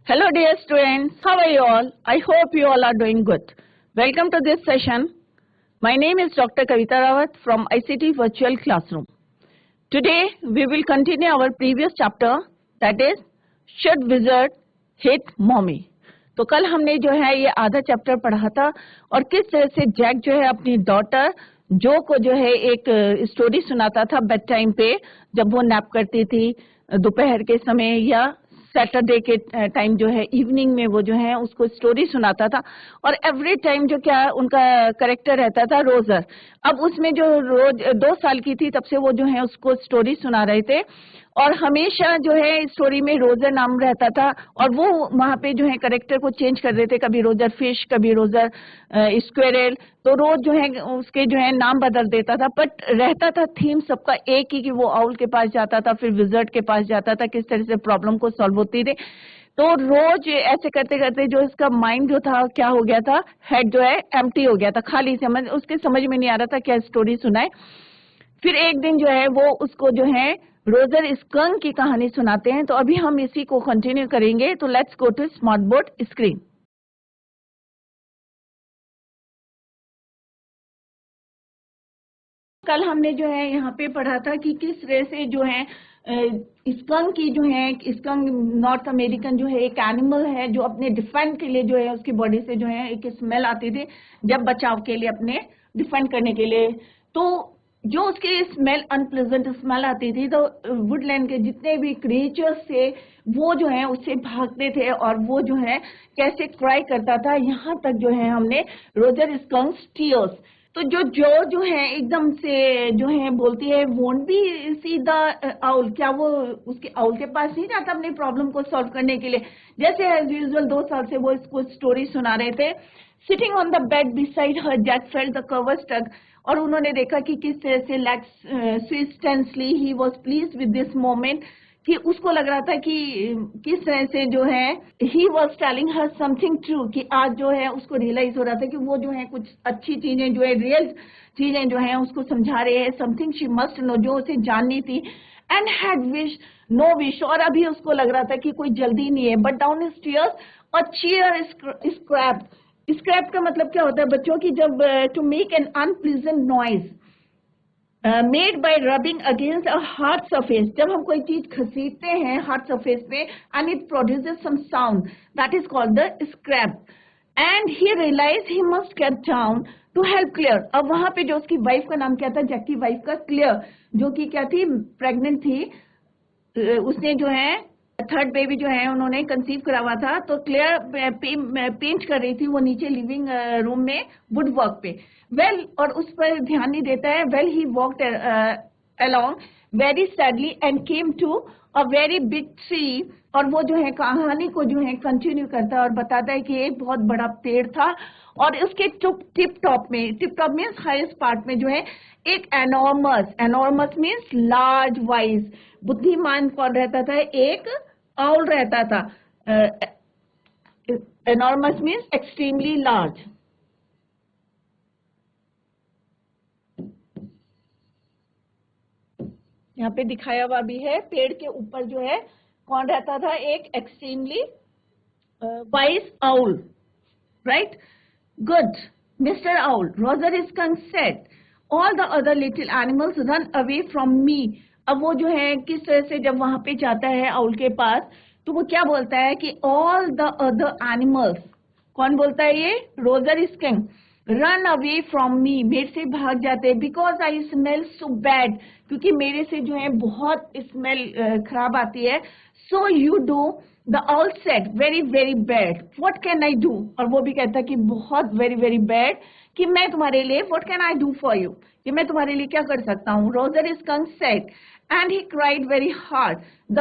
Hello dear students, how are you all? I hope you all are doing good. Welcome to this session. My name is Dr. Kavita Rawat from ICT Virtual Classroom. Today we will continue our previous chapter, that is Should Wizard Hit Mommy? तो कल हमने जो है ये आधा chapter पढ़ा था और किस तरह से जैक जो है अपनी डॉटर जो को जो है एक स्टोरी सुनाता था बेड टाइम पे, जब वो नैप करती थी दोपहर के समय या सैटरडे के टाइम जो है इवनिंग में वो जो है उसको स्टोरी सुनाता था। और एवरी टाइम जो क्या उनका करेक्टर रहता था रोजर। अब उसमें जो रोज 2 साल की थी तब से वो जो है उसको स्टोरी सुना रहे थे और हमेशा जो है स्टोरी में रोजर नाम रहता था और वो वहां पे जो है करेक्टर को चेंज कर देते, कभी रोजर फिश, कभी रोजर स्क्वेरल, तो रोज जो है उसके जो है नाम बदल देता था, बट रहता था थीम सबका एक ही कि वो आउल के पास जाता था, फिर विजर्ड के पास जाता था, किस तरह से प्रॉब्लम को सॉल्व होती थी। तो रोज ऐसे करते करते जो इसका माइंड जो था क्या हो गया था, हेड जो है एम्प्टी हो गया था, खाली, उसके समझ में नहीं आ रहा था क्या स्टोरी सुनाए। फिर एक दिन जो है वो उसको जो है रोजर स्कंक की कहानी सुनाते हैं। तो अभी हम इसी को कंटिन्यू करेंगे। तो let's go to smart board screen. कल हमने जो है यहाँ पे पढ़ा था कि किस तरह से जो है स्कंक की जो है, स्कंक नॉर्थ अमेरिकन जो है एक एनिमल है जो अपने डिफेंड के लिए जो है उसकी बॉडी से जो है एक स्मेल आती थी जब बचाव के लिए, अपने डिफेंड करने के लिए। तो जो उसकी स्मेल अनप्लेजेंट स्मेल आती थी तो वुडलैंड के जितने भी क्रिएचर्स थे वो जो है उससे भागते थे और वो जो है कैसे क्राई करता था। यहाँ तक जो है हमने रोजर स्कंक टीयर्स। तो जो है एकदम से जो है बोलती है won't be see the owl, क्या वो उसके आउल के पास नहीं जाता अपने प्रॉब्लम को सॉल्व करने के लिए। जैसे एज यूजुअल 2 साल से वो इसको स्टोरी सुना रहे थे। Sitting on the bed beside her Jack felt the cover stuck, और उन्होंने देखा कि किस तरह से स्विस्टेंसली he was pleased with this moment, कि उसको लग रहा था कि किस तरह से जो है he was telling her something true, कि आज जो है उसको रियलाइज हो रहा था कि वो जो है कुछ अच्छी चीजें जो है रियल चीजें जो है उसको समझा रहे हैं, समथिंग शी मस्ट नो, जो उसे जाननी थी। And had wish no wish, और अभी उसको लग रहा था कि कोई जल्दी नहीं है। बट डाउन स्टेयर्स और चीयर स्क्रैप, स्क्रैप का मतलब क्या होता है बच्चों की, जब to make an unpleasant noise made by rubbing against a hard surface, जब हम कोई चीज घसीटते हैं हार्ड सरफेस पे and it produces some sound, that is called the scrape. And he realise he must get down to help clear. अब वहां पे जो उसकी वाइफ का नाम क्या था, जैक की वाइफ का क्लियर, जो कि क्या थी, प्रेग्नेंट थी, उसने जो है थर्ड बेबी जो है उन्होंने कंसीव करा हुआ था। तो क्लियर पेंट कर रही थी वो नीचे लिविंग रूम में वुड वर्क पे। वेल, और उस पर ध्यान नहीं देता है। Well he walked along very sadly and came to a very big tree, और वो जो है कहानी को जो है कंटिन्यू करता है और बताता है कि एक बहुत बड़ा पेड़ था और उसके tip top means highest part में जो है एक एनॉर्मस मीन्स लार्ज वाइज, बुद्धिमान कौन रहता था, एक आउल रहता था। Enormous means extremely large. यहाँ पे दिखाया हुआ भी है, पेड़ के ऊपर जो है कौन रहता था, एक extremely wise owl, right? Good mister Owl, Roger skunk said, all the other little animals run away from मी। अब वो जो है किस तरह से जब वहां पे जाता है आउल के पास तो वो क्या बोलता है कि ऑल द अदर एनिमल्स, कौन बोलता है ये, Roger skunk, run away from मी, मेरे से भाग जाते हैं, because I smell so bad, क्योंकि मेरे से जो है बहुत स्मेल खराब आती है। So you do, the owl said, very very bad, what can I do, और वो भी कहता कि बहुत वेरी वेरी बैड, कि मैं तुम्हारे लिए, what can I do for you, कि मैं तुम्हारे लिए क्या कर सकता हूँ। Roger skunk said and he cried very hard, the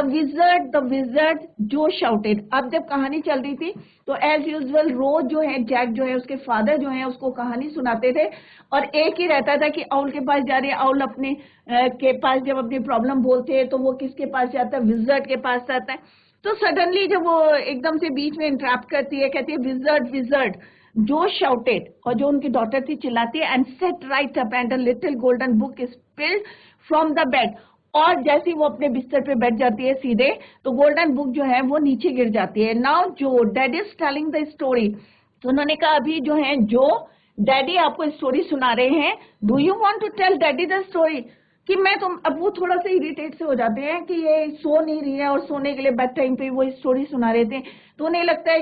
wizard जो शाउटेड। अब जब कहानी चल रही थी तो एज यूजुअल रोज जो है जैक जो है उसके फादर जो है उसको कहानी सुनाते थे और एक ही रहता था कि आउल के पास जा रहे हैं। आउल अपने के पास जब अपनी प्रॉब्लम बोलते हैं तो वो किसके पास जाता है, विजर्ड के पास जाता है। तो सडनली जब वो एकदम से बीच में इंटरप्ट करती है, कहती है विजर्ड जो शाउटेड, और जो उनकी डॉटर थी चिल्लाती है, and set right up and a little golden book is spilled from the bed, और जैसे ही वो अपने बिस्तर पे बैठ जाती है सीधे, तो गोल्डन बुक जो है वो नीचे गिर जाती है। नाउ जो daddy is telling the story, तो उन्होंने कहा अभी जो है जो डैडी आपको स्टोरी सुना रहे हैं, do you want to tell daddy the story? कि मैं तो, अब वो थोड़ा सा इरिटेट से हो जाते हैं कि ये सो नहीं रही है और सोने के लिए बेड टाइम पे वो स्टोरी सुना रहे थे, तो उन्हें लगता है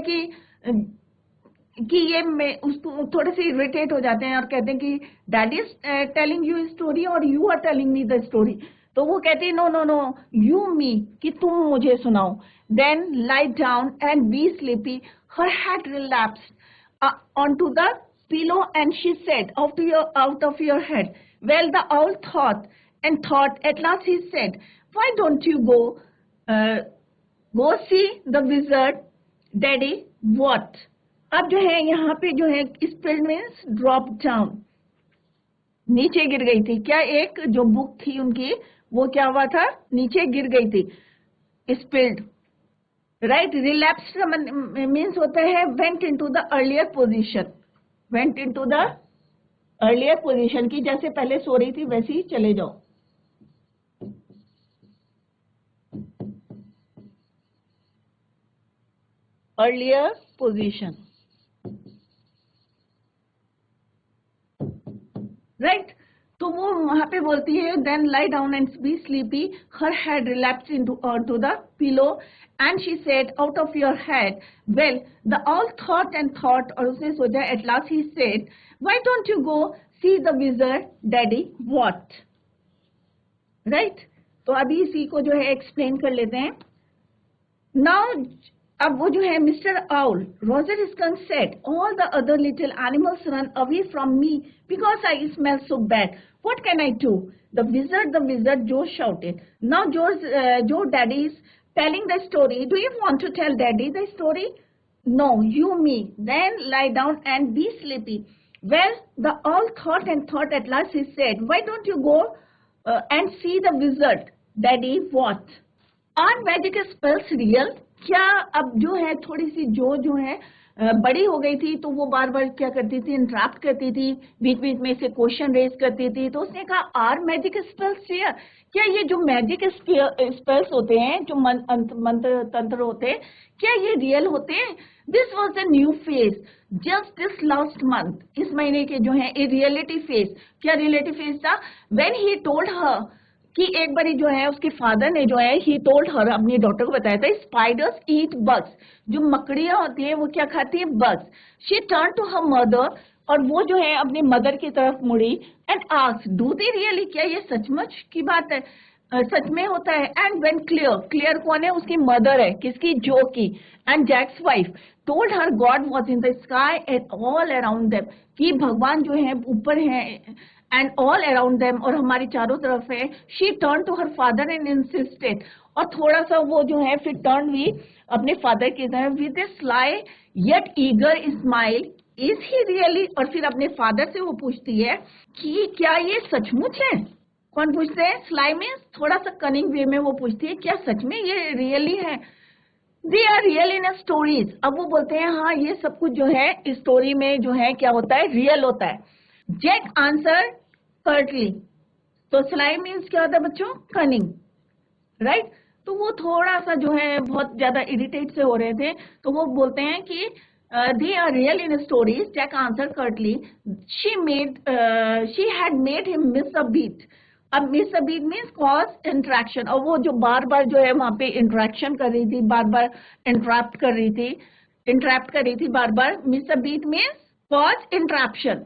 कि ये मैं उसको थोड़े से इरिटेट हो जाते हैं और कहते हैं कि daddy is telling you story और you are telling me the story. तो वो कहती है no no no, you me, कि तुम मुझे सुनाओ। Then lie down and be sleepy, her head relapsed onto the pillow and she said, out of your head. Well, the owl thought and thought. At last he said, why don't you go see the wizard, daddy? What? अब जो है यहाँ पे जो है spell means drop down, नीचे गिर गई थी। क्या एक जो बुक थी उनकी वो क्या हुआ था, नीचे गिर गई थी, स्पिल्ड, राइट। रिलैप्स का मीन्स होता है went into the earlier position, went into the earlier position, की जैसे पहले सो रही थी वैसे ही चले जाओ। Earlier position, right. तो वो वहां पे बोलती है then lie down and be sleepy, her head relapse into the pillow and she said out of your head. Well the all thought and thought, और उसने सोचा, at last he said why don't you go see the wizard daddy what, right. तो अभी इसी को जो है explain कर लेते हैं। नाउ अब वो जो है Mister Owl, Roger skunk said, all the other little animals run away from me because I smell so bad, what can I do? The wizard जो शाउटेड। नाउ जो daddy is telling the story, do you want to tell daddy the story? No, you me, then lie down and be sleepy. Well, the owl thought and thought. At last he said, why don't you go and see the wizard, Daddy? What? Are magic spells real? क्या अब जो है थोड़ी सी जो है बड़ी हो गई थी, तो वो बार बार क्या करती थी, इंटरप्ट करती थी, बीच बीच में से क्वेश्चन रेज करती थी। तो उसने कहा आर मैजिक स्पेल्स रियल? क्या ये जो मैजिक स्पेल्स होते हैं, जो मंत्र तंत्र होते हैं, क्या ये रियल होते हैं? This was a new phase just this last month, इस महीने के जो है ए रियलिटी फेज। क्या रियलिटी फेज था? व्हेन ही टोल्ड हर, कि एक बारी जो है उसके फादर ने जो है ही टोल्ड हर, अपनी डॉटर को बताया था, स्पाइडर्स ईट बग्स, जो मकड़ियां होती है वो क्या खाती है, bugs. She turn to her mother, और वो जो है अपनी मदर की तरफ मुड़ी and asked, do they really, क्या ये सचमुच की बात है, सच में होता है? एंड व्हेन क्लियर कौन है, उसकी मदर है, किसकी, जो की। And Jack's wife told her God was in the sky and all around them, कि भगवान जो है ऊपर है एंड ऑल अराउंड देम, और हमारी चारों तरफ है। She turn to her father and insisted, और थोड़ा सा वो जो है फिर टर्न हुई अपने फादर की तरफ with A sly yet eager smile, is he really, और फिर अपने फादर से वो पूछती है कि क्या ये सचमुच है। कौन पूछते हैं? स्लाई में थोड़ा सा कनिंग वे में वो पूछती है, क्या सच में ये रियली है? They are real in stories. अब वो बोलते हैं हाँ ये सब कुछ जो है स्टोरी में जो है क्या होता है, रियल होता है। जैक आंसर कर्टली, तो स्लाई मीन्स क्या होता है बच्चों, कनिंग, राइट। तो वो थोड़ा सा जो है बहुत ज्यादा इरिटेट से हो रहे थे, तो वो बोलते हैं कि they are real in stories. Jack answered curtly. She had made him miss a beat. अब miss a beat means cause interaction, और वो जो बार बार जो है वहां पे इंटरेक्शन कर रही थी, बार बार इंटरप्ट कर रही थी बार बार। miss a beat means cause interruption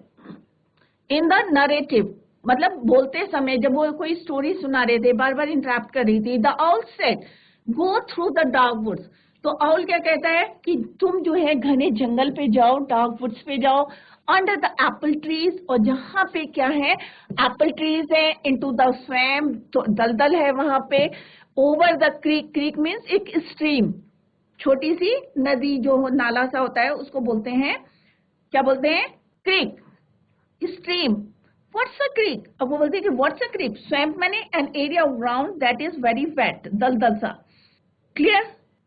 in the narrative, मतलब बोलते समय जब वो कोई स्टोरी सुना रहे थे बार बार इंटरप्ट कर रही थी। The owl said, go through the dark woods, तो आउल क्या कहता है कि तुम जो है घने जंगल पे जाओ, डार्क वुड्स पे जाओ, अंडर द एप्पल ट्रीज, और जहां पे क्या है, एप्पल ट्रीज है, इनटू द स्वैम, तो दलदल है वहां पे, over the creek, creek means एक स्ट्रीम, छोटी सी नदी जो नाला सा होता है उसको बोलते हैं, क्या बोलते हैं, creek, stream. What's a creek? अब वो बोलते हैं कि what's a creek, swamp means an area of ground that is very wet, दलदल सा, क्लियर।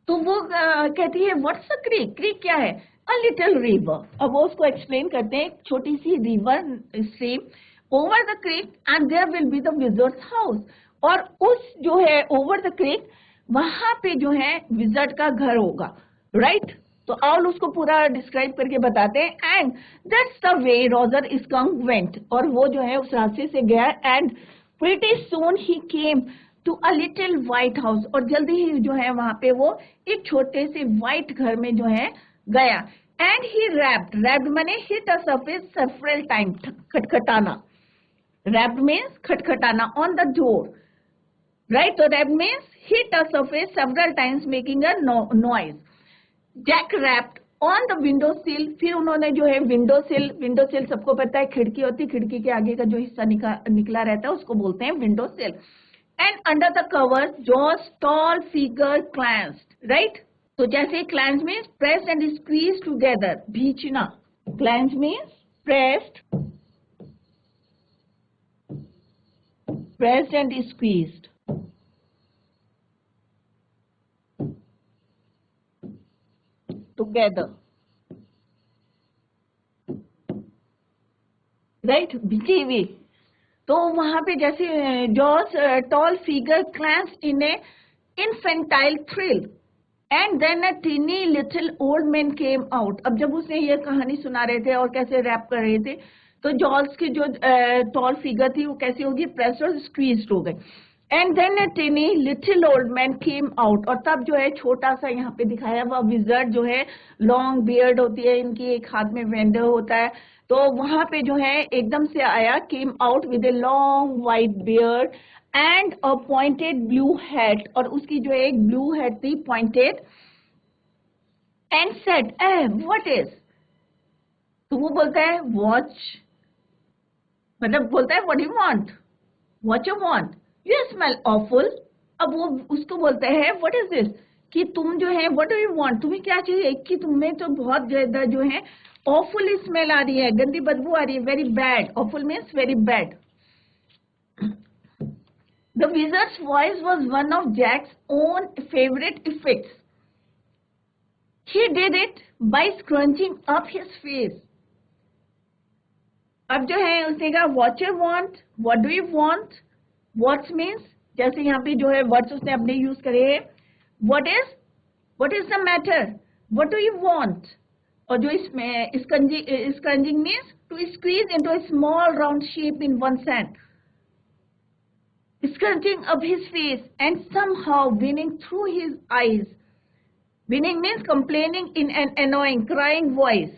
तो वो कहती है व्हाट्स अ क्रीक, क्रीक क्या है, अ लिटिल रिवर। अब वो उसको एक्सप्लेन करते हैं, छोटी सी river, stream, over the creek and there will be the wizard's house, और उस जो है ओवर द क्रिक वहां पे जो है विजर्ड का घर होगा, राइट? तो ऑल उसको पूरा डिस्क्राइब करके बताते हैं। And that's the way Roger Skunk went, और वो जो है उस रास्ते से गया। And pretty soon he came to a little white house, और जल्दी ही जो है वहां पे वो एक छोटे से व्हाइट घर में जो है गया। एंड ही रैप्ड माने hit a surface several time, खटखटाना। रैप्ड मीन्स खटखटाना ऑन द डोर, राइट? तो rapped means hit a surface several times making a noise. Jack rapped on the window sill, फिर उन्होंने जो है विंडो सिल सबको पता है खिड़की होती, खिड़की के आगे का जो हिस्सा निकला रहता है उसको बोलते हैं window sill. And under the cover Jo's tall figure clenched, right? तो जैसे clench means press and squeeze together, भींचना। Clench means pressed and squeezed. Together, right? भिंची हुई। तो वहां पे जैसे Jo's tall figure clench in a infantile thrill, and then a teeny little old man came out. अब जब उसने ये कहानी सुना रहे थे और कैसे रैप कर रहे थे, तो जॉर्ज की जो टॉल फिगर थी वो कैसी होगी, प्रेस और स्क्वीज्ड हो गई। And then a teeny little old man came out, और तब जो है छोटा सा यहाँ पे दिखाया हुआ विजर्ड जो है, लॉन्ग बियर्ड होती है इनकी, एक हाथ में वेंडर होता है, तो वहां पे जो है एकदम से आया, came out with a long white beard and a pointed blue hat, और उसकी जो एक ब्लू हैट थी pointed. And said what is, तो वो बोलता है वॉच, मतलब बोलता है what you want, what you want, you smell awful. अब वो उसको बोलता है व्हाट इज दिस, कि तुम जो है व्हाट डू यू वांट, तुम्हें क्या चाहिए, कि तुम्हें तो बहुत ज्यादा जो है ऑफुल स्मेल आ रही है, गंदी बदबू आ रही है, very bad. Awful means very bad. The wizard's voice was one of Jack's own favorite effects. He did it by scrunching up his face. अब जो है उसने कहा what you want, what do you want, what means, जैसे यहाँ पे जो है words उसने अपने यूज करे हैं, what is the matter, what do you want, और जो इसमें scrunching means to squeeze into a small round shape in one's hand, scrunching up his face and somehow winning through his eyes. Winning means complaining in an annoying, crying voice.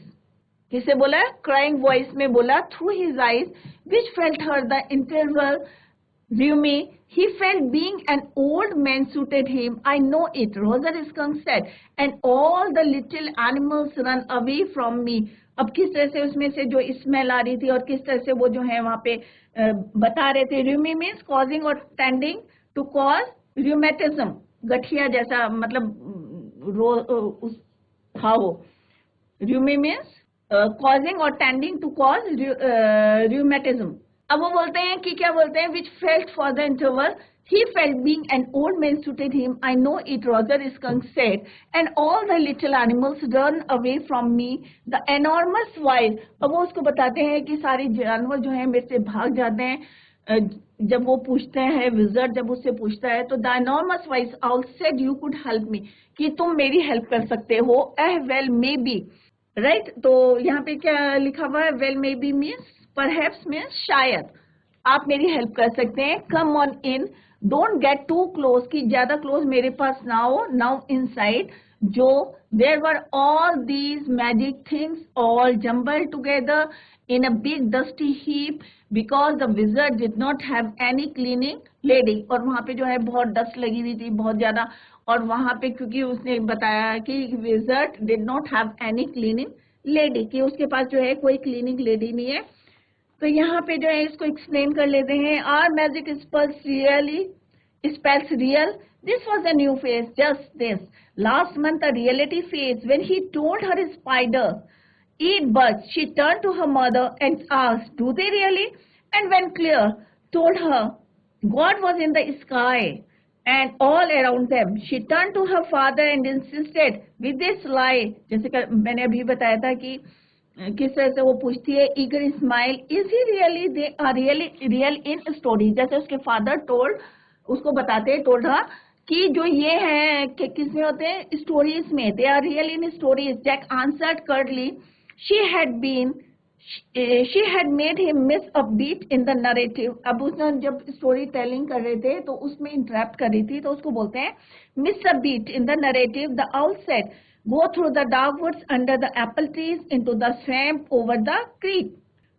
किसे बोला? Crying voice में बोला, through his eyes, which felt her the interval rheumy. He felt being an old man suited him. I know it, Roger Skunk said, and all the little animals run away from me. अब किस तरह से उसमें से जो smell आ रही थी और किस तरह से वो जो है वहां पे बता रहे थे। rheumy means causing or tending to cause rheumatism, गठिया जैसा, मतलब था वो। rheumy means causing or tending to cause rheumatism. अब वो बोलते हैं कि क्या बोलते हैं, which felt for the interval, he felt being an old man suited him. I know it, Roger Skunk said, and all the little animals run away from me. The enormous voice, अब वो उसको बताते हैं कि सारे जानवर जो हैं मेरे से भाग जाते हैं। जब वो पूछते हैं विजर्ड, जब उससे पूछता है, तो the enormous voice owl said you could help me, कि तुम मेरी हेल्प कर सकते हो। well maybe, right? तो यहाँ पे क्या लिखा हुआ है, well maybe means perhaps means शायद आप मेरी हेल्प कर सकते हैं। Come on in, don't get too close, की ज्यादा क्लोज मेरे पास ना हो। नाउ इनसाइड, जो there were all these magic things all jumbled together in a big dusty heap because the wizard did not have any cleaning lady. और वहां पे जो है बहुत डस्ट लगी हुई थी, बहुत ज्यादा, और वहां पे क्योंकि उसने बताया कि wizard did not have any cleaning lady, कि उसके पास जो है कोई क्लीनिंग लेडी नहीं है। तो यहाँ पे जो है इसको एक्सप्लेन कर लेते हैं। Are magic spells real, this was a new phase, just this last month a reality phase when he told her spider eat bugs. She turned to her mother and asked, do they really? And when Claire told her God was in the sky and all around them, she turned to her father and insisted with this lie, जैसे मैंने अभी बताया था कि किस तरह से वो पूछती है, eager smile, is he really, they are really real in story, जैसे उसके फादर टोल्ड उसको बताते टोल्ड हर कि जो ये है कि किसमें होते हैं, स्टोरीज में, they are real in stories. Jack answered curtly, she had made him miss a beat in the narrative. अब उसने जब स्टोरी टेलिंग कर रहे थे तो उसमें इंटरप्ट कर रही थी, तो उसको बोलते हैं miss a beat in the narrative. The owl said, go through the dark woods under the apple trees into the swamp over the creek.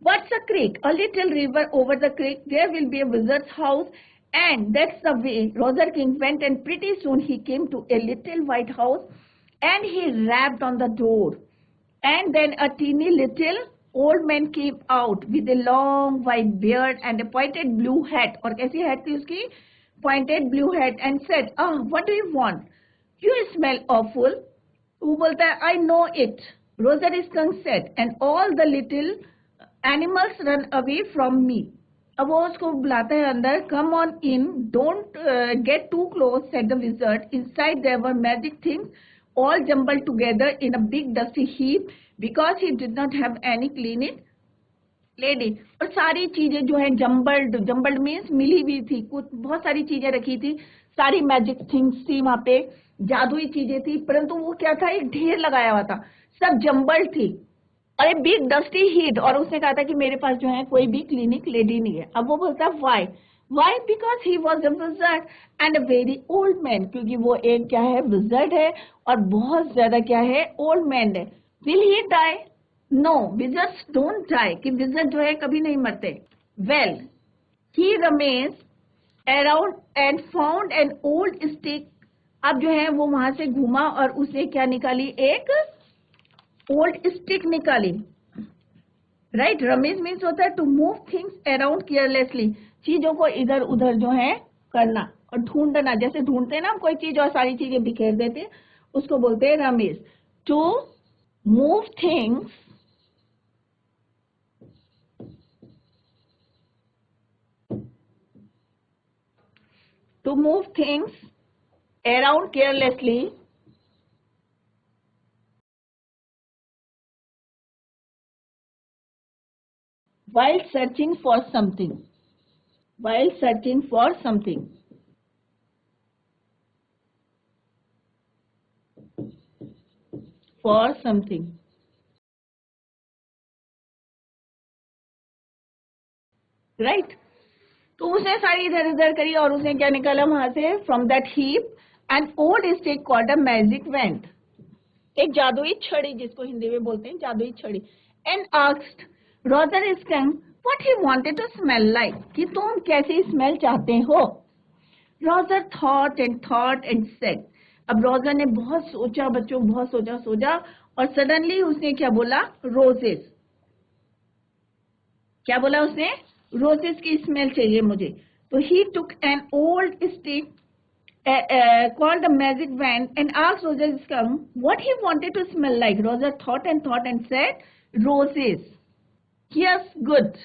What's a creek? A little river. Over the creek there will be a wizard's house, and that's the way Roger King went, and pretty soon he came to a little white house, and he rapped on the door, and then a teeny little old man came out with a long white beard and a pointed blue hat. और कैसी hat थी उसकी? Pointed blue hat. And said, what do you want? You smell awful. वो बोलता है, I know it. Roger Skunk said, and all the little animals run away from me. अब वो उसको बुलाता है अंदर. Come on in, don't get too close, said the wizard. Inside there were magic things all jumbled together in a big dusty heap because he did not have any clean it lady. और सारी चीजें जो है jumbled means मिली हुई थी, कुछ बहुत सारी चीजें रखी थी, सारी मैजिक थिंग्स थी वहां पे, जादुई चीजें थी, परंतु वो क्या था, एक ढेर लगाया हुआ था, सब जम्बल्ड थी और एक बिग डस्टी हीट. और उसने कहा था कि मेरे पास जो है कोई भी क्लिनिक लेडी नहीं है. अब वो बोलता है why because he was a wizard and a very old man. क्योंकि वो एक क्या है, विजर्ड है और बहुत ज्यादा क्या है, ओल्ड मैन है. Will he die? No, wizards don't die. कि विजर्ड जो है कभी नहीं मरते. Well, he rummage around and found an old stick. अब जो है वो वहां से घूमा और उसने क्या निकाली, एक ओल्ड स्टिक निकाली. राइट, रमेज मीन्स होता है to move things around carelessly, चीजों को इधर उधर जो है करना और ढूंढना. जैसे ढूंढते हैं ना हम कोई चीज और सारी चीजें बिखेर देते हैं, उसको बोलते हैं rummage. To move things around carelessly while searching for something. Right. तो उसने सारी इधर उधर करी और उसने क्या निकाला वहां से, from that heap N old stick called a magic went. एक जादुई छड़ी, जिसको हिंदी में बोलते हैं जादुई छड़ी. And asked Roger Skunk what he wanted to smell like, कि तुम कैसी स्मेल चाहते हो. Roger thought and said. अब रॉजर ने बहुत सोचा बच्चों, बहुत सोचा और सडनली उसने क्या बोला, रोजेस. क्या बोला उसने, रोजेस की स्मेल चाहिए मुझे. तो he took an old stick called the magic wand and asked Roger Skunk what he wanted to smell like. Roger thought and said, roses. Yes, good.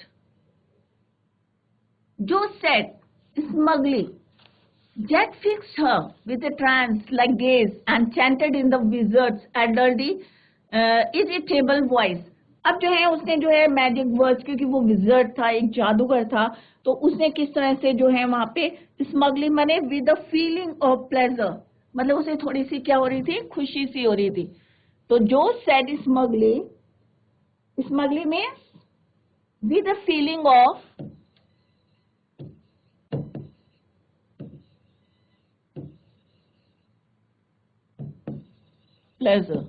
Joe said smugly. Jack fixed her with a trance-like gaze and chanted in the wizard's elderly, irritable voice. अब जो है उसने जो है magic words, क्योंकि वो wizard था, एक जादूगर था, तो उसने किस तरह से जो है वहां पे स्मगली माने with a feeling of pleasure, मतलब उसे थोड़ी सी क्या हो रही थी, खुशी सी हो रही थी. तो जो सेड स्मगली में with a feeling of pleasure.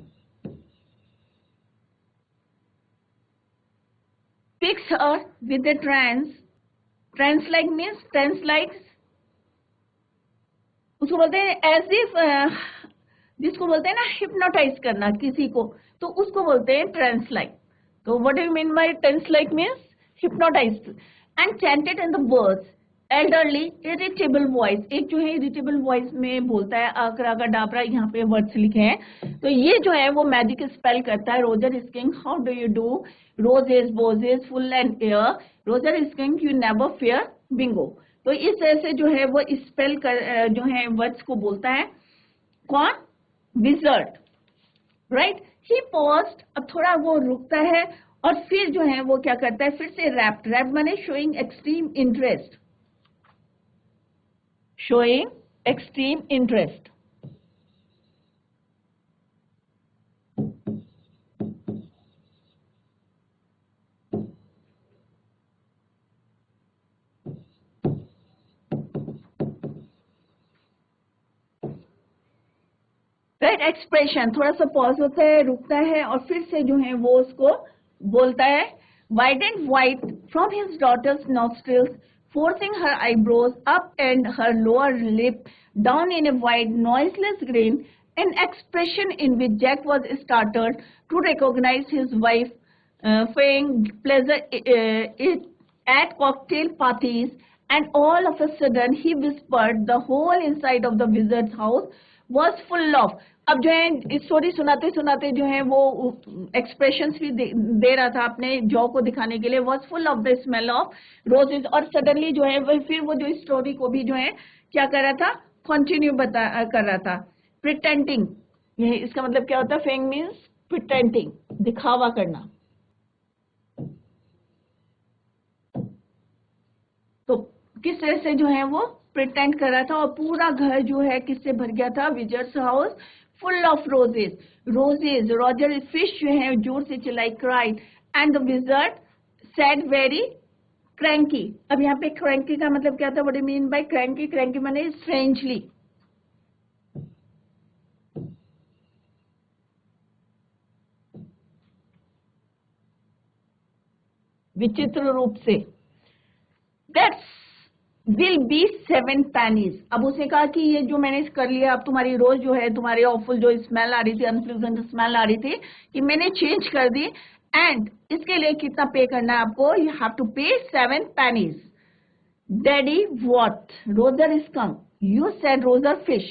Fix her with a trance-like means trance-like, उसको बोलते हैं एज इफ, जिसको बोलते हैं ना हिप्नोटाइज करना किसी को, तो उसको बोलते हैं ट्रांस-लाइक. तो what do you mean by trance-like means hypnotise. And chanted in the words elderly irritable voice. एक जो है इरिटेबल वॉइस में बोलता है, आकरा का डाबरा, यहाँ पे वर्ड्स लिखे हैं. तो ये जो है वो मैजिक स्पेल करता है. Roger skink how do you do, roses, boses, full and air, Roger Skunk you never fear, bingo. तो इस तरह से जो है वो स्पेल कर जो है वर्ड्स को बोलता है. कौन, विजर्ड. राइट. ही पॉज्ड. अब थोड़ा वो रुकता है और फिर जो है वो क्या करता है, फिर से रैप माने showing extreme interest. showing extreme interest. That expression थोड़ा सा पॉज होता है, रुकता है और फिर से जो है वो उसको बोलता है. Widened white from his daughter's nostrils, forcing her eyebrows up and her lower lip down in a wide, noiseless grin, an expression in which Jack was startled to recognize his wife, feigning pleasure at cocktail parties, and all of a sudden he whispered the whole inside of the wizard's house was full of. अब जो है story सुनाते सुनाते जो है वो expressions भी दे रहा था अपने जॉ को दिखाने के लिए. Was full of the smell of roses. और सडनली जो है फिर वो जो स्टोरी को भी जो है क्या कर रहा था, कंटिन्यू कर रहा था. प्रिटेंडिंग, ये इसका मतलब क्या होता है? फेंग मीन्स प्रिटेंडिंग, दिखावा करना. तो किस तरह से जो है वो प्रिटेंड कर रहा था और पूरा घर जो है किससे भर गया था? Wizards house full of roses. Roses. Roger fish जो है जोर से चिल्लाई, cried, and the wizard said very cranky. अब यहाँ पे क्रैंकी का मतलब क्या था? What do mean by cranky? Cranky माने स्ट्रेंजली. विचित्र रूप से. That's will be 7 pennies. अब उसने कहा कि ये जो मैंने कर लिया, अब तुम्हारी रोज जो है, तुम्हारी ऑफुल जो स्मेल आ रही थी, अनप्लीजेंट स्मेल आ रही थी, कि मैंने चेंज कर दी. एंड इसके लिए कितना पे करना है आपको? यू हैव टू पे 7 pennies. Daddy what? Roger skunk. You said Roger fish.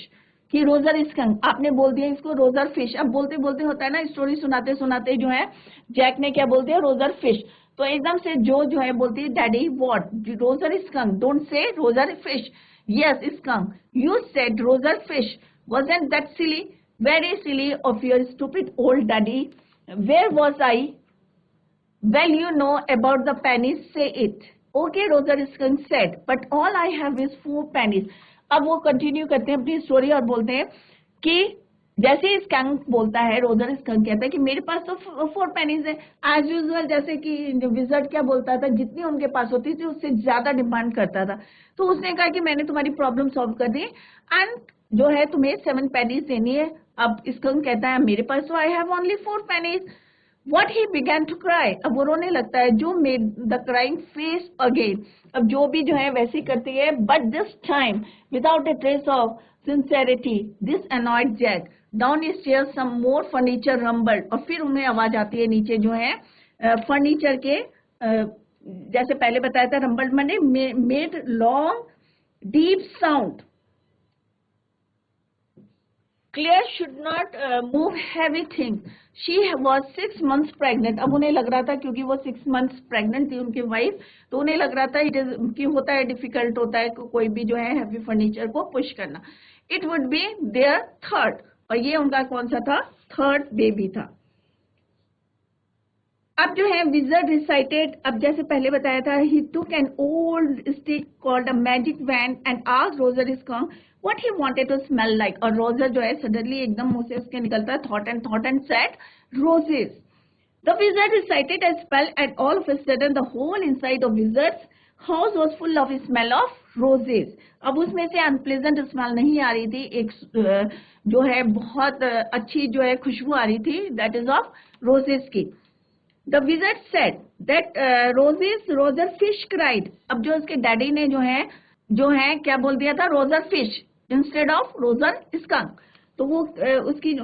कि रोजर स्कंक, आपने बोल दिया इसको रोजर फिश. अब बोलते बोलते होता है ना, स्टोरी सुनाते सुनाते जो है जैक ने क्या बोल दिया? Roger fish. तो एकदम से जो है बोलती है daddy what? Roger skunk. Don't say Roger fish. Yes skunk. You said Roger fish. Wasn't that silly? Very silly of your stupid old daddy. Where was I? Well you know about the pennies, say it. Okay Roger skunk said, but all I have is 4 pennies. अब वो continue करते हैं अपनी story और बोलते हैं कि जैसे स्कंक बोलता है, रोजर स्कंक कहता है कि मेरे पास तो 4 pennies है. एज यूजुअल जैसे कि विजर्ड क्या बोलता था, जितनी उनके पास होती थी उससे ज्यादा डिमांड करता था. तो उसने कहा कि मैंने तुम्हारी प्रॉब्लम सॉल्व कर दी एंड जो है तुम्हें 7 pennies देनी है. अब स्कंक कहता है मेरे पास तो I have only 4 pennies. What he began to cry. अब वो रोने लगता है. जो made the crying face again. अब जो भी जो है वैसे ही करती है, but this time without a trace of sincerity. This annoyed Jack. Downstairs some more furniture rumbled. और फिर उन्हें आवाज आती है नीचे जो है फर्नीचर के, जैसे पहले बताया था, rumbled माने made long deep sound. Claire should not move heavy things. She was 6 months pregnant. अब उन्हें लग रहा था, क्योंकि वो 6 months pregnant थी उनकी वाइफ, तो उन्हें लग रहा था कि होता है, डिफिकल्ट होता है कोई भी जो है हैवी फर्नीचर को पुश करना. It would be their third. और ये उनका कौन सा था? थर्ड बेबी था. अब जो है विजर्ड रिसाइटेड, अब जैसे पहले बताया था, he took an old stick called a magic wand and asked Roger skunk what he wanted to smell like. और रोजर जो है सडनली एकदम मुंह से उसके निकलता है thought and said roses. The wizard recited a spell and all of a sudden the whole inside of wizard's house was full of smell of roses. अब उसमें से अनप्लेजेंट स्मेल नहीं आ रही थी, एक जो है बहुत अच्छी जो है खुशबू आ रही थी, दैट इज ऑफ रोजेस की. The wizard said that roses, roser fish cried. अब जो उसके डैडी ने जो है क्या बोल दिया था? Roger fish instead of Roger skunk. तो वो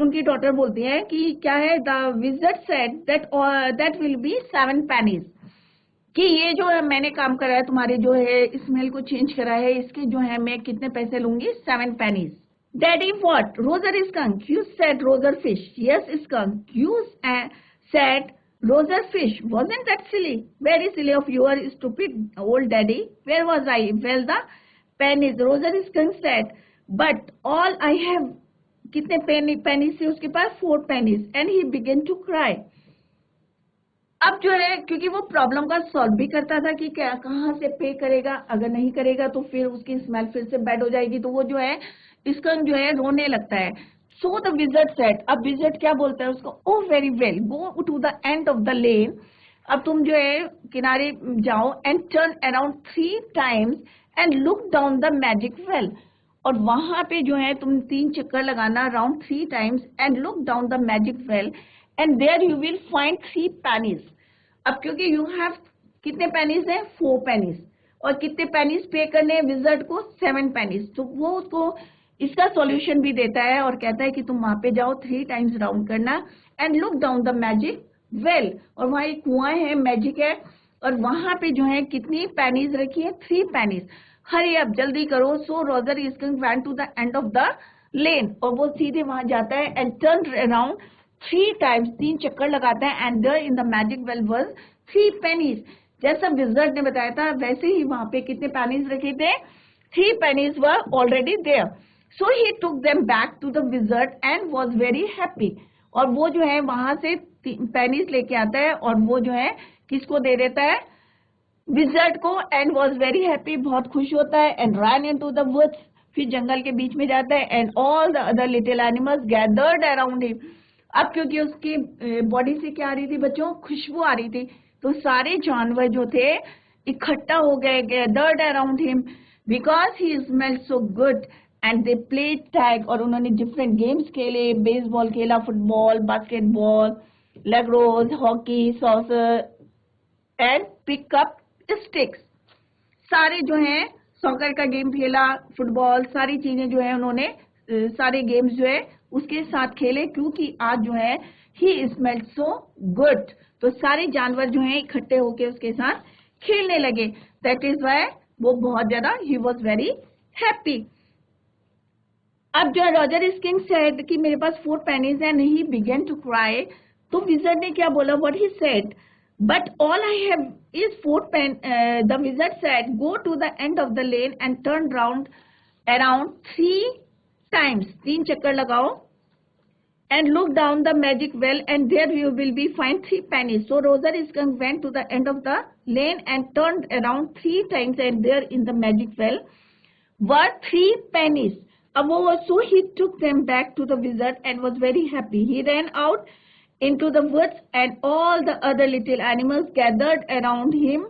उनकी डॉटर बोलती है कि क्या है? The wizard said that will be 7 pennies. कि ये जो है मैंने काम करा है, तुम्हारे जो है स्मेल को चेंज करा है, इसके जो है मैं कितने पैसे लूंगी? 7 pennies. Daddy what? Roger skunk. You said Roger fish. Yes skunk. You said Roser fish. Wasn't that silly? Very silly of your stupid old daddy. Where was I? Well, the pennies. Roser skunk said, but all I have, कितने pennies थे उसके पास? 4 pennies. And he began to cry. अब जो है क्योंकि वो problem का solve भी करता था कि क्या कहाँ से पे करेगा, अगर नहीं करेगा तो फिर उसकी स्मेल फिर से बैड हो जाएगी, तो वो जो है स्कंक जो है रोने लगता है. सो द विजर्ड सेड, अब विजर्ड क्या बोलता है उसको, oh very well, go to the end of the lane, अब तुम जो है किनारे जाओ, and turn around 3 times and look down the magic well, और वहां पे जो है तुम 3 चक्कर लगाना around 3 times and look down the magic well and there you will find 3 pennies. अब क्योंकि यू हैव कितने pennies है, 4 pennies, और कितने pennies पे करने हैं विजर्ड को, 7 pennies. तो वो उसको इसका सॉल्यूशन भी देता है और कहता है कि तुम वहां पे जाओ, 3 टाइम्स राउंड करना and look down the magic well, और वहां एक कुआं है, मैजिक है, और वहां पे जो है कितनी pennies रखी है, 3 pennies. हरी अब जल्दी करो. So Roger skunk went to the end of the lane, और वो सीधे वहां जाता है एंड टर्न अराउंड 3 टाइम्स, 3 चक्कर लगाता है, and there in the magic well was 3 pennies. जैसा विजर्ड ने बताया था वैसे ही वहां पे कितने pennies रखे थे, 3 pennies were already there. So he took them back to the wizard and was very happy, और वो जो है वहां से pennies लेके आता है और वो जो है किसको दे देता है, विजर्ड को, एंड वॉज वेरी हैप्पी, बहुत खुश होता है, and ran into the woods, फिर जंगल के बीच में जाता है, and all the other little animals gathered around him. अब क्योंकि उसकी बॉडी से क्या आ रही थी बच्चों, खुशबू आ रही थी, तो सारे जानवर जो थे इकट्ठा हो गए, gathered around him because he smelled so good, and they played tag, और उन्होंने डिफरेंट गेम्स खेले, बेसबॉल खेला, football, basketball, lacrosse, hockey, soccer and pickup sticks. सारे जो है सॉकर का गेम खेला, फुटबॉल, सारी चीजें जो है उन्होंने सारे गेम्स जो है उसके साथ खेले, क्योंकि आज जो है ही स्मेल्ड सो गुड. तो सारे जानवर जो है इकट्ठे होके उसके साथ खेलने लगे. दैट इज वाई वो बहुत ज्यादा ही वॉज वेरी हैप्पी. अब जो रॉजर स्किंक सेड कि मेरे पास 4 pennies and he began to cry. तो विजर्ड ने क्या बोला, what he said, but all I have is 4 pennies. The wizard said, go to the end of the lane and turn round around 3 times. 3 चक्कर लगाओ and look down the magic well, and there you will be find 3 pennies. So Roger Skunk went to the end of the lane and turned around 3 times, and there in the magic well were 3 pennies. So he took them back to the wizard and was very happy. He ran out into the woods, and all the other little animals gathered around him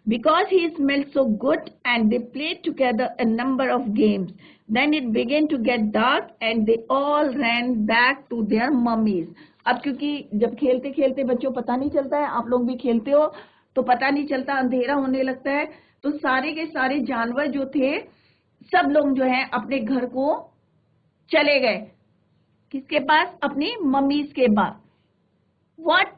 because he smelled so good, and they played together a number of games. Then it began to get dark and they all ran back to their mummies. अब क्योंकि जब खेलते खेलते बच्चों पता नहीं चलता है, आप लोग भी खेलते हो तो पता नहीं चलता, अंधेरा होने लगता है, तो सारे के सारे जानवर जो थे सब लोग जो है अपने घर को चले गए, किसके पास, अपनी मम्मीज के पास. What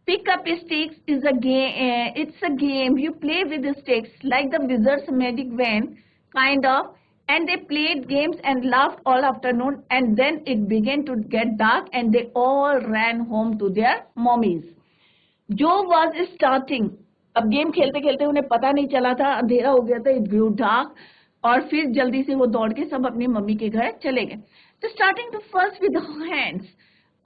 pick up sticks is a game. It's a game you play with the sticks, like the wizard's magic wand, kind of. And they played games and laughed all afternoon. And then it began to get dark, and they all ran home to their mommies. Joe was starting. अब game खेलते खेलते उन्हें पता नहीं चला था, अंधेरा हो गया था, it grew dark, और फिर जल्दी से वो दौड़ के सब अपनी मम्मी के घर चले गए. So starting to first with the hands.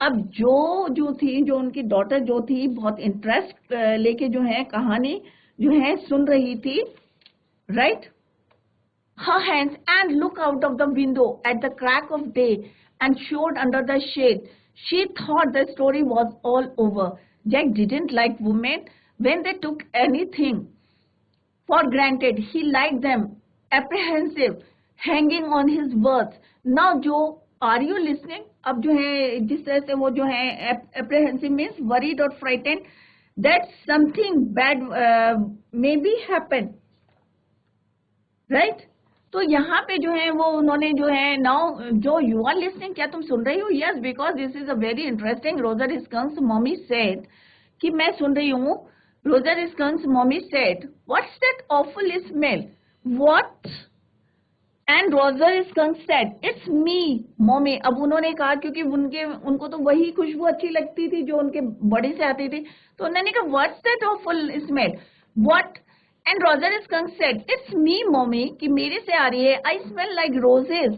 अब जो थी, जो उनकी डॉटर जो थी, बहुत इंटरेस्ट लेके जो है कहानी जो है सुन रही थी, right. Her hands and look out of the window at the crack of day and showed under the shade. She thought the story was all over. Jack didn't like women when they took anything for granted. He liked them apprehensive, hanging on his words. Now Joe, are you listening? अब जो है जिस तरह से वो जो है apprehensive means worried or frightened that something bad maybe happen, right? तो यहाँ पे जो है वो उन्होंने जो है now जो you are listening, क्या तुम सुन रही हो? Yes, because this is a very interesting. Roger Skunk's mommy said कि मैं सुन रही हूँ. Roger Skunk's mommy said, what's that awful smell? What? And Roger Skunk said, it's me, mommy. अब उन्होंने कहा क्योंकि उनको तो वही खुशबू अच्छी लगती थी जो उनके बॉडी से आती थी, तो उन्होंने कहा what's that awful smell? What? And Roger Skunk said, it's me, mommy, कि मेरे से आ रही है. I smell like roses.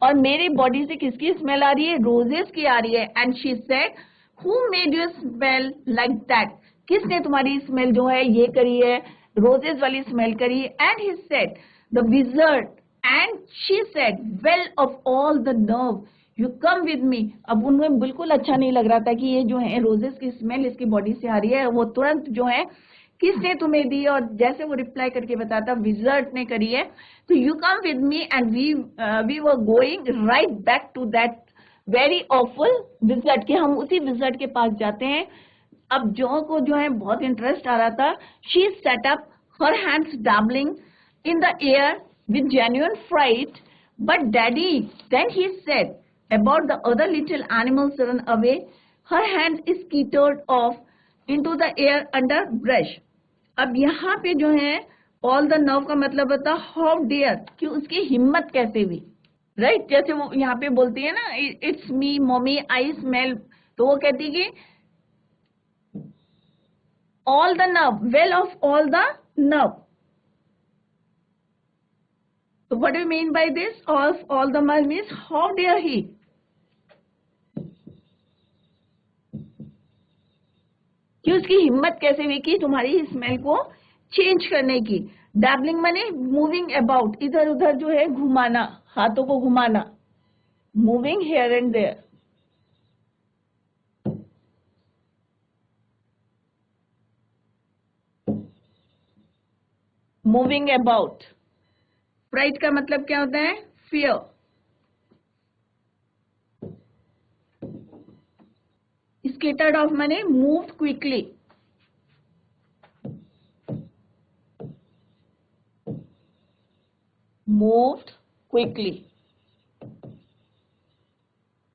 और मेरे बॉडी से किसकी स्मेल आ रही है? रोजेस की आ रही है. And she said, who made you smell like that, किसने तुम्हारी स्मेल जो है ये करी है, रोजेस वाली स्मेल करी है. And he said the wizard and she said well of all the nerve you come with मी. अब उन्हें बिल्कुल अच्छा नहीं लग रहा था कि ये जो है रोजेस की स्मेल इसकी बॉडी से आ रही है. वो तुरंत जो है किसने तुम्हें दी, और जैसे वो रिप्लाई करके बताता विजर्ड ने करी है. तो you come with me and we were going right back to that very awful wizard, कि हम उसी विजर्ड के पास जाते हैं. अब जो को जो है बहुत इंटरेस्ट आ रहा था. She set up her hands dabbling in the air with genuine fright. But daddy then he said about the other little animals run away. Her hand is skittered off into the air under brush. अब यहाँ पे जो है all the nerve का मतलब होता है how dare, कि उसकी हिम्मत कैसे हुई, राइट. जैसे वो यहाँ पे बोलती है ना it's me mommy I smell, तो वो कहती है कि all the nerve, well of all the nerve. So what do you mean by this? Of all the nerve means how dare he, कि उसकी हिम्मत कैसे हुई कि तुम्हारी स्मेल को चेंज करने की. डैबलिंग माने मूविंग अबाउट, इधर उधर जो है घुमाना, हाथों को घुमाना. Moving here and there. Moving about. Fright का मतलब क्या होता है, फियर. Scattered off माने moved quickly. Moved quickly.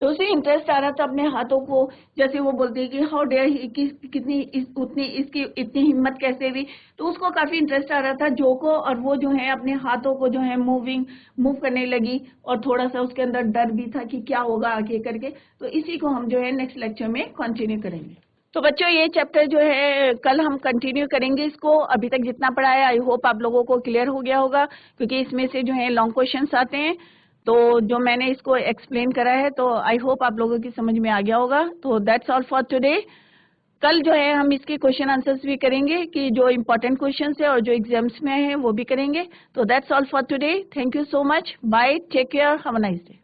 तो उसे इंटरेस्ट आ रहा था अपने हाथों को, जैसे वो बोलती है कि हाउ डेयर ही, कितनी इसकी इतनी हिम्मत कैसे हुई. तो उसको काफी इंटरेस्ट आ रहा था जो को, और वो जो है अपने हाथों को जो है मूव करने लगी. और थोड़ा सा उसके अंदर डर भी था कि क्या होगा आगे करके. तो इसी को हम जो है नेक्स्ट लेक्चर में कंटिन्यू करेंगे. तो बच्चों ये चैप्टर जो है कल हम कंटिन्यू करेंगे इसको. अभी तक जितना पढ़ा है आई होप आप लोगों को क्लियर हो गया होगा, क्योंकि इसमें से जो है लॉन्ग क्वेश्चंस आते हैं. तो जो मैंने इसको एक्सप्लेन करा है तो आई होप आप लोगों की समझ में आ गया होगा. तो दैट्स ऑल फॉर टुडे. कल जो है हम इसके क्वेश्चन आंसर्स भी करेंगे, कि जो इम्पोर्टेंट क्वेश्चंस है और जो एग्जाम्स में है वो भी करेंगे. तो that's all for today. Thank you so much. Bye. Take care. Have a nice day.